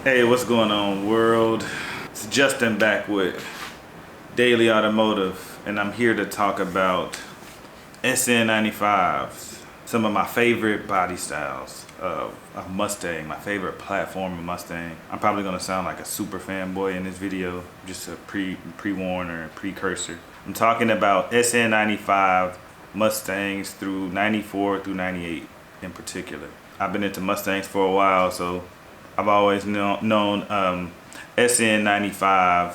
Hey, what's going on, world? It's Justin back with Daily Automotive, and I'm here to talk about SN95s, some of my favorite body styles of Mustang, my favorite platform of Mustang. I'm probably gonna sound like a super fanboy in this video, just a pre-warn or precursor. I'm talking about SN95 Mustangs through 94 through 98 in particular. I've been into Mustangs for a while, so I've always known SN95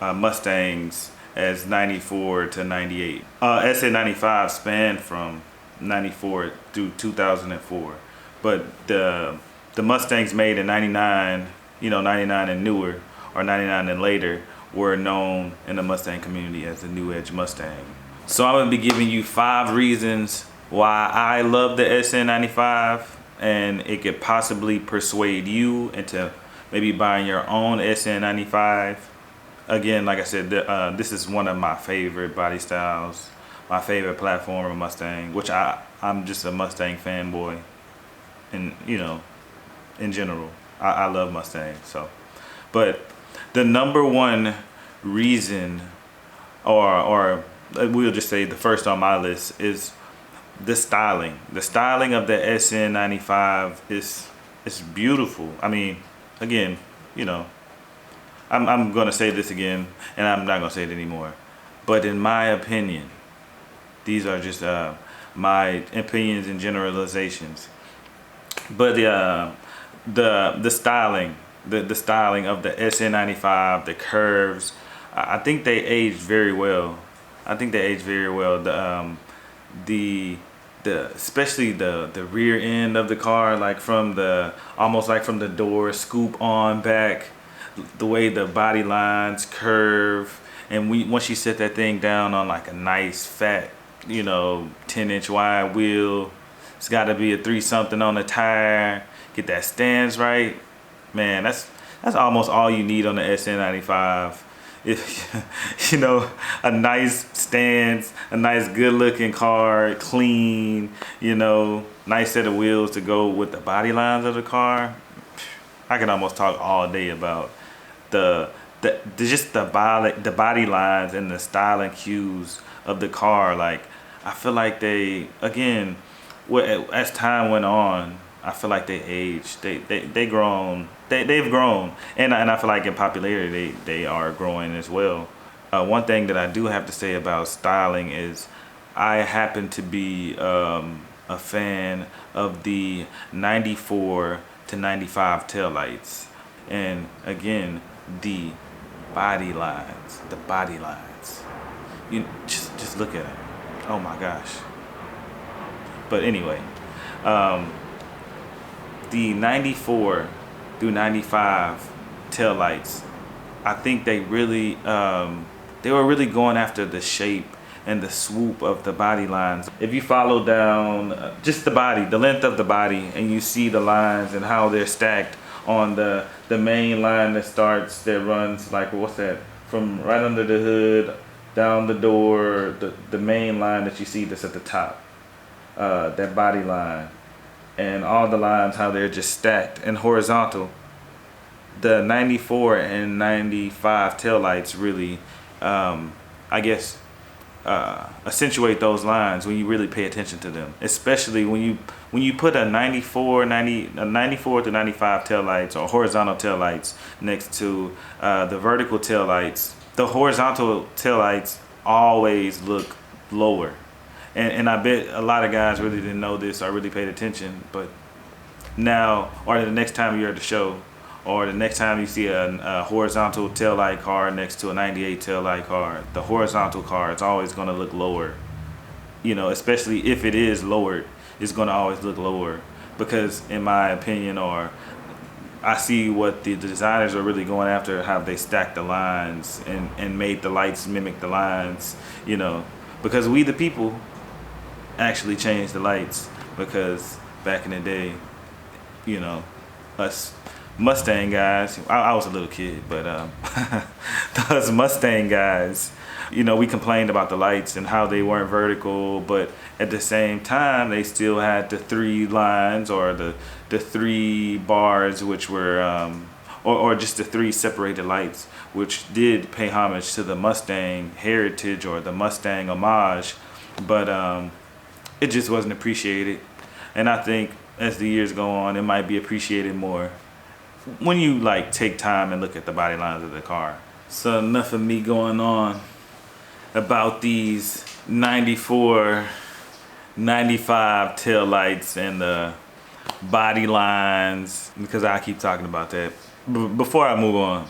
Mustangs as 94 to 98. SN95 spanned from 94 through 2004, but the Mustangs made in 99, 99 and newer, or 99 and later, were known in the Mustang community as the New Edge Mustang. So I'm gonna be giving you 5 reasons why I love the SN95, and it could possibly persuade you into maybe buying your own SN95. Again, like I said, this is one of my favorite body styles, my favorite platform of Mustang, which I'm just a Mustang fanboy, and in general, I love Mustang. So, but the number one reason, or we'll just say the first on my list, is the styling. The styling of the SN95 is beautiful. I mean, again, I'm gonna say this again, and I'm not gonna say it anymore. But in my opinion, these are just my opinions and generalizations. But the styling, the styling of the SN95, the curves, I think they aged very well. I think they aged very well. The especially the rear end of the car, like almost like from the door scoop on back, the way the body lines curve, and once you set that thing down on like a nice fat 10-inch wide wheel, it's got to be a 3 something on the tire, get that stance right, man, that's almost all you need on the SN95. If a nice stance, a nice good looking car, clean, nice set of wheels to go with the body lines of the car, I can almost talk all day about just the body lines and the styling cues of the car. Like, I feel like they, again, as time went on, I feel like they aged. They've grown, and I feel like in popularity they are growing as well. One thing that I do have to say about styling is I happen to be a fan of the 94 to 95 taillights, and again, the body lines. You just look at it. Oh my gosh. But anyway. The 94 through 95 taillights, I think they were really going after the shape and the swoop of the body lines. If you follow down just the length of the body, and you see the lines and how they're stacked on the main line that runs, like, what's that, from right under the hood down the door, the main line that you see that's at the top, that body line, and all the lines, how they're just stacked and horizontal. The 94 and 95 taillights really, I guess, accentuate those lines when you really pay attention to them. Especially when you put a 94 to 95 taillights or horizontal taillights next to the vertical taillights. The horizontal taillights always look lower. And I bet a lot of guys really didn't know this or really paid attention, but now, or the next time you're at the show, or the next time you see a horizontal taillight car next to a 98 taillight car, the horizontal car is always going to look lower. Especially if it is lowered, it's going to always look lower, because in my opinion, or I see what the designers are really going after, how they stack the lines and made the lights mimic the lines, because we the people actually changed the lights, because back in the day, us Mustang guys, I was a little kid, but those Mustang guys, we complained about the lights and how they weren't vertical, but at the same time they still had the 3 lines, or the 3 bars, which were or just the 3 separated lights, which did pay homage to the Mustang heritage or the Mustang homage, but it just wasn't appreciated. And I think as the years go on, it might be appreciated more when you like take time and look at the body lines of the car. So enough of me going on about these 94, 95 tail lights and the body lines, because I keep talking about that. Before I move on,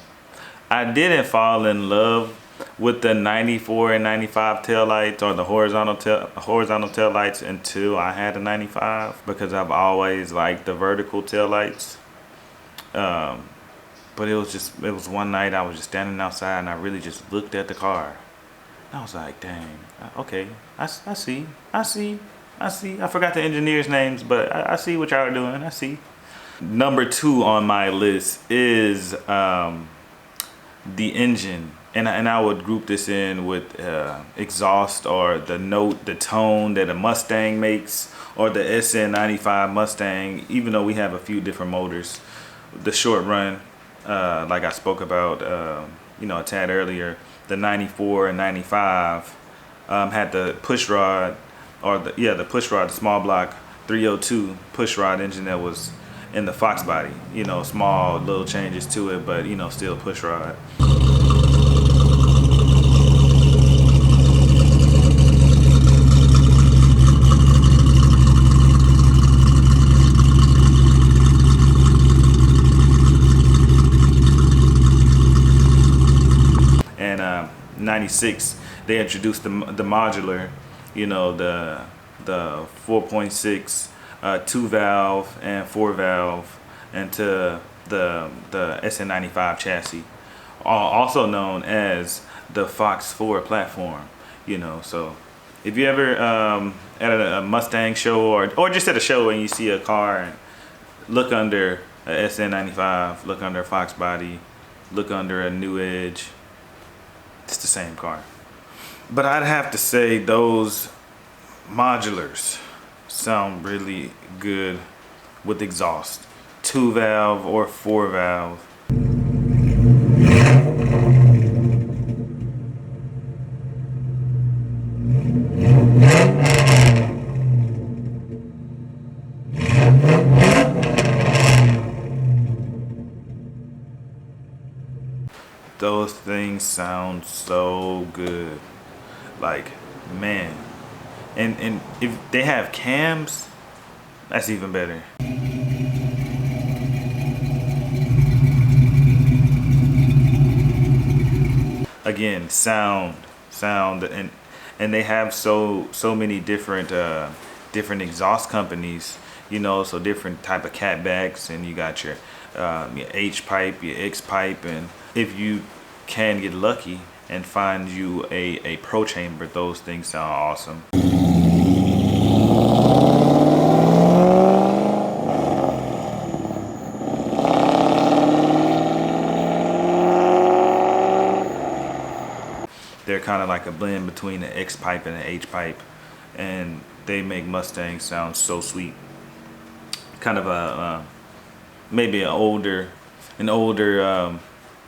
I didn't fall in love with the 94 and 95 tail lights or the horizontal tail lights until I had a 95, because I've always liked the vertical tail lights. But it was one night I was just standing outside and I really just looked at the car. I was like, dang, okay, I see. I forgot the engineers' names, but I see what y'all are doing, I see. Number 2 on my list is the engine. And I would group this in with exhaust or the tone that a Mustang makes, or the SN95 Mustang, even though we have a few different motors. The short run, like I spoke about, a tad earlier, the 94 and 95 had the push rod, or the push rod, the small block 302 push rod engine that was in the Fox body. Small little changes to it, but still push rod. And 96, they introduced the modular, the 4.6 2 valve and 4 valve into the SN95 chassis, also known as the Fox 4 platform. So if you ever at a Mustang show or just at a show and you see a car and look under a SN95, look under a Fox body, look under a New Edge, it's the same car. But I'd have to say those modulars sound really good with exhaust, 2 valve or 4 valve. Those things sound so good, like, man. And if they have cams, that's even better. Again, sound, and they have so many different exhaust companies, so different type of catbacks, and you got your H pipe, your X pipe, and if you can get lucky and find you a pro chamber, those things sound awesome. They're kind of like a blend between the X pipe and the H pipe, and they make Mustangs sound so sweet. Kind of a maybe an older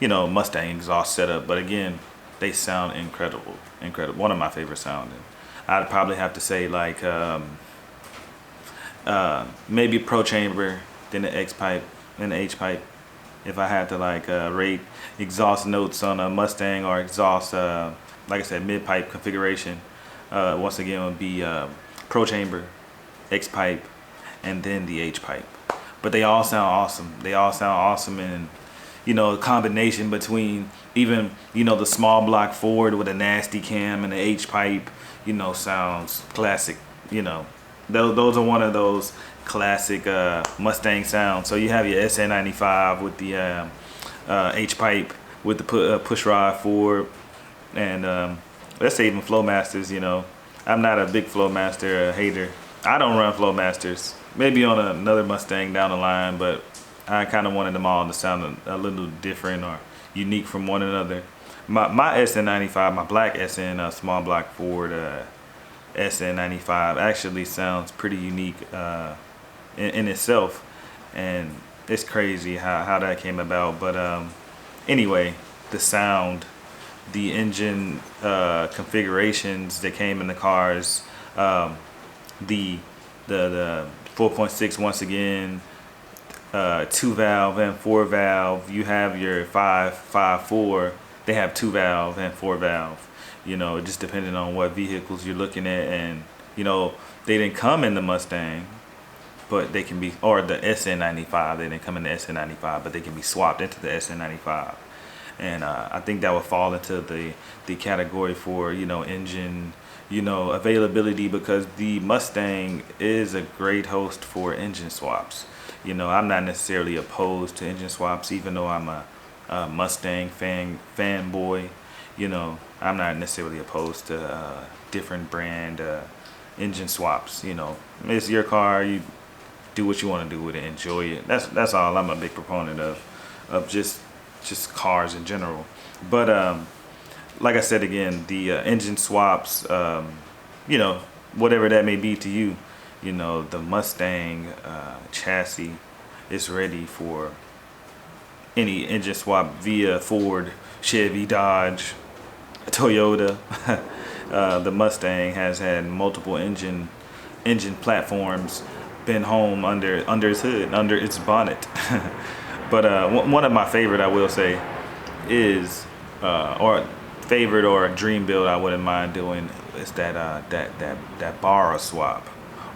Mustang exhaust setup, but again, they sound incredible. One of my favorite sounding. I'd probably have to say like maybe pro chamber, then the X pipe, then the H pipe. If I had to like rate exhaust notes on a Mustang or exhaust, like I said, mid pipe configuration, once again would be pro chamber, X pipe, and then the H pipe. But they all sound awesome. They all sound awesome, and a combination between even the small block Ford with a nasty cam and the H pipe, sounds classic. Those are one of those classic Mustang sounds. So you have your SN95 with the H pipe with the push rod Ford, and let's say even Flowmasters. I'm not a big Flowmaster hater. I don't run Flowmasters. Maybe on another Mustang down the line, but I kind of wanted them all to sound a little different or unique from one another. My SN95, my black SN small block Ford SN95 actually sounds pretty unique in itself, and it's crazy how that came about. But anyway, the sound, the engine configurations that came in the cars, the the 4.6 once again, 2 valve and 4 valve. You have your 5.4. They have 2 valve and 4 valve. You know, just depending on what vehicles you're looking at, and you know, they didn't come in the Mustang, but they can be, or the SN95. They didn't come in the SN95, but they can be swapped into the SN95. And I think that would fall into the category for, you know, engine, you know, availability, because the Mustang is a great host for engine swaps. You know, I'm not necessarily opposed to engine swaps, even though I'm a Mustang fanboy. You know, I'm not necessarily opposed to different brand engine swaps. You know, it's your car. You do what you want to do with it. Enjoy it. That's all. I'm a big proponent of just cars in general. But like I said again, the engine swaps, you know, whatever that may be to you, you know, the Mustang chassis is ready for any engine swap via Ford, Chevy, Dodge, Toyota. The Mustang has had multiple engine platforms been home under its hood, under its bonnet. But one of my favorite, I will say, is or favorite or a dream build I wouldn't mind doing is that Barra swap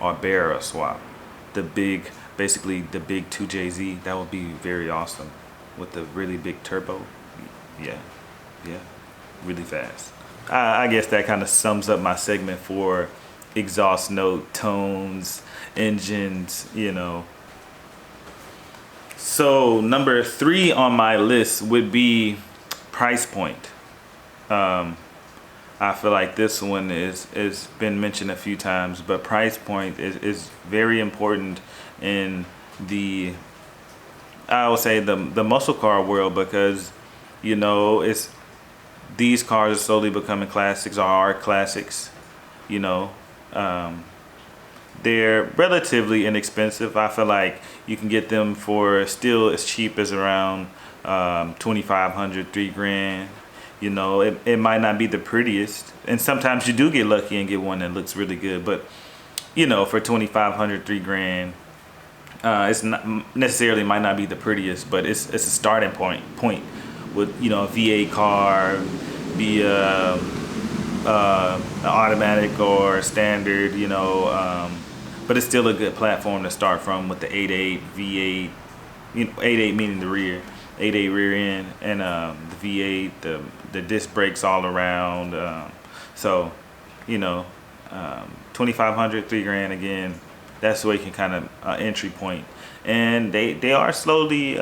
or Barra swap. The big, basically the big 2JZ. That would be very awesome with the really big turbo. Yeah, really fast. I guess that kind of sums up my segment for exhaust note, tones, engines, you know. So number 3 on my list would be price point. I feel like this one is been mentioned a few times, but price point is very important in the, I would say, the muscle car world, because you know, these cars are slowly becoming classics, or are classics. You know, they're relatively inexpensive. I feel like you can get them for still as cheap as around 2,500, $3,000. You know, it might not be the prettiest, and sometimes you do get lucky and get one that looks really good. But you know, for 2,500, $3,000, it's not necessarily, might not be the prettiest, but it's a starting point with, you know, a V8 car, be an automatic or standard, you know, but it's still a good platform to start from with the 8.8 V8, you know, 8.8 meaning the rear, 8.8 rear end, and the V8, the disc brakes all around. So, you know, 2,500, $3,000 again. That's where you can kind of entry point, and they are slowly,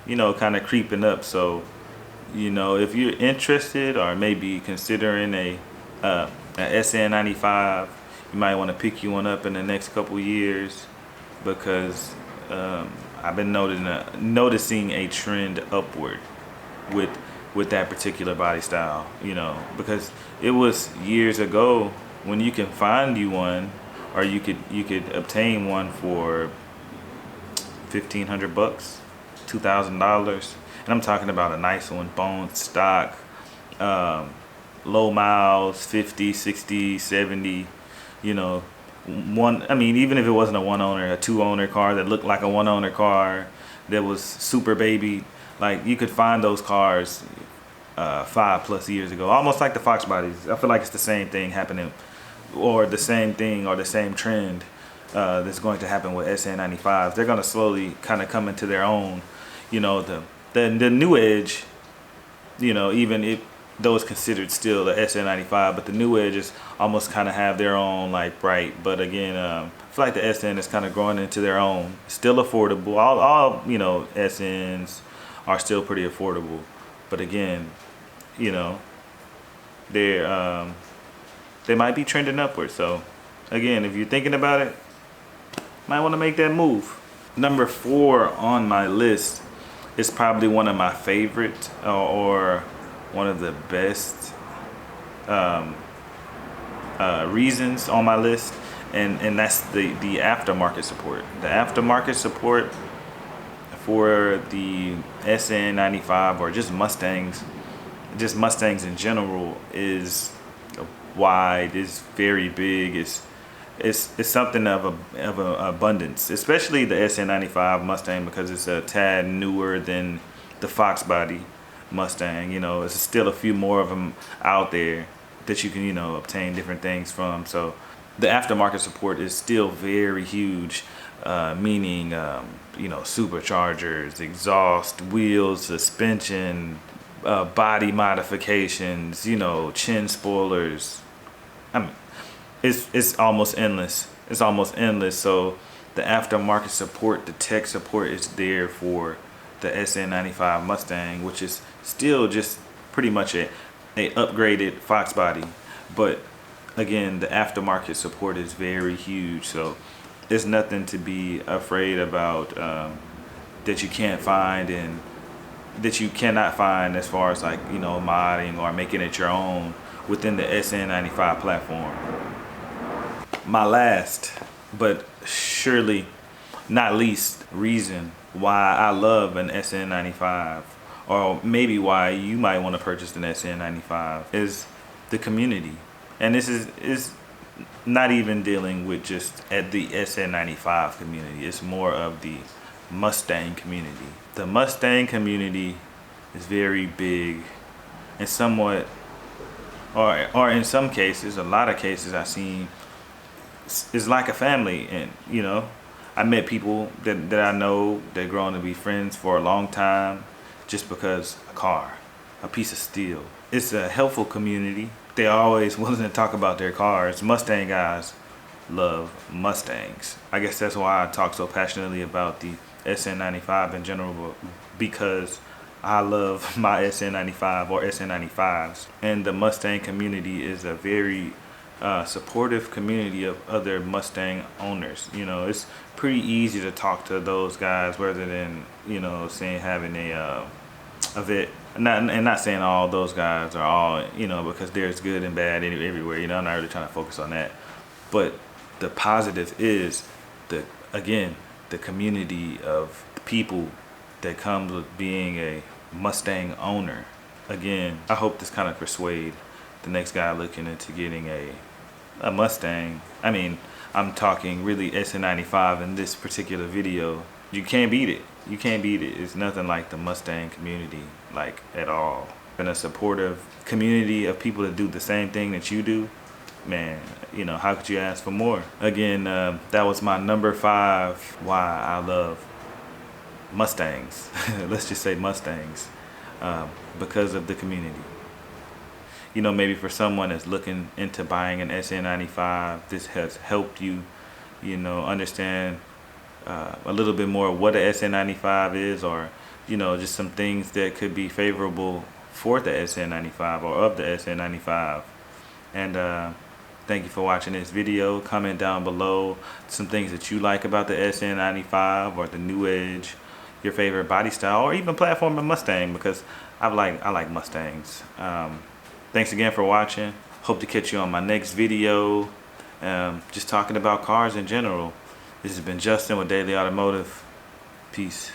you know, kind of creeping up. So, you know, if you're interested or maybe considering a SN95, you might want to pick you one up in the next couple years, because I've been noticing a trend upward with that particular body style. You know, because it was years ago when you can find you one, or you could obtain one for $1,500, $2,000, and I'm talking about a nice one, bone stock, low miles, 50, 60, 70. You know, I mean, even if it wasn't a a 2-owner car that looked like a 1-owner car that was super baby, like you could find those cars 5+ years ago, almost like the Fox bodies. I feel like it's the same thing happening, or the same thing, or the same trend that's going to happen with SN95s. They're going to slowly kind of come into their own. You know, the new Edge, you know, even if those considered still the SN95, but the new Edges almost kind of have their own like bright. But again, I feel like the SN is kind of growing into their own. Still affordable. All you know, SNs are still pretty affordable. But again, you know, they might be trending upward. So again, if you're thinking about it, might want to make that move. Number 4 on my list is probably one of my favorite, or one of the best reasons on my list, and that's the aftermarket support. The aftermarket support for the SN95 or just Mustangs in general is wide, is very big, it's something of a abundance, especially the SN95 Mustang, because it's a tad newer than the Fox body Mustang. You know, there's still a few more of them out there that you can, you know, obtain different things from. So the aftermarket support is still very huge, meaning you know, superchargers, exhaust, wheels, suspension, body modifications, you know, chin spoilers. I mean, it's almost endless. It's almost endless. So the aftermarket support, the tech support is there for the SN95 Mustang, which is still just pretty much a upgraded Fox body. But again, the aftermarket support is very huge. So there's nothing to be afraid about that you can't find and that you cannot find as far as, like, you know, modding or making it your own within the SN95 platform. My last, but surely not least reason why I love an SN95, or maybe why you might want to purchase an SN95, is the community. And this is not even dealing with just at the SN95 community. It's more of the Mustang community. The Mustang community is very big and somewhat, or in some cases, a lot of cases I've seen, it's like a family. And you know, I met people that I know that grown to be friends for a long time just because a car, a piece of steel. It's a helpful community. They're always willing to talk about their cars. Mustang guys love Mustangs. I guess that's why I talk so passionately about the SN95 in general, because I love my SN95 or SN95s. And the Mustang community is a very supportive community of other Mustang owners. You know, it's pretty easy to talk to those guys rather than, you know, saying having a vet. Not saying all those guys are all, you know, because there's good and bad everywhere. You know, I'm not really trying to focus on that. But the positive is the community of people that comes with being a Mustang owner. Again, I hope this kind of persuade the next guy looking into getting a Mustang. I mean, I'm talking really SN95 in this particular video. You can't beat it. You can't beat it. It's nothing like the Mustang community, like, at all. And a supportive community of people that do the same thing that you do, man, you know, how could you ask for more? Again, that was my number 5 why I love Mustangs. Let's just say Mustangs, because of the community. You know, maybe for someone that's looking into buying an SN95, this has helped you, you know, understand a little bit more what a SN95 is, or, you know, just some things that could be favorable for the SN95 or of the SN95. And thank you for watching this video. Comment down below some things that you like about the SN95 or the New Edge, your favorite body style, or even platform and Mustang, because I like Mustangs. Thanks again for watching. Hope to catch you on my next video, just talking about cars in general. This has been Justin with Daily Automotive. Peace.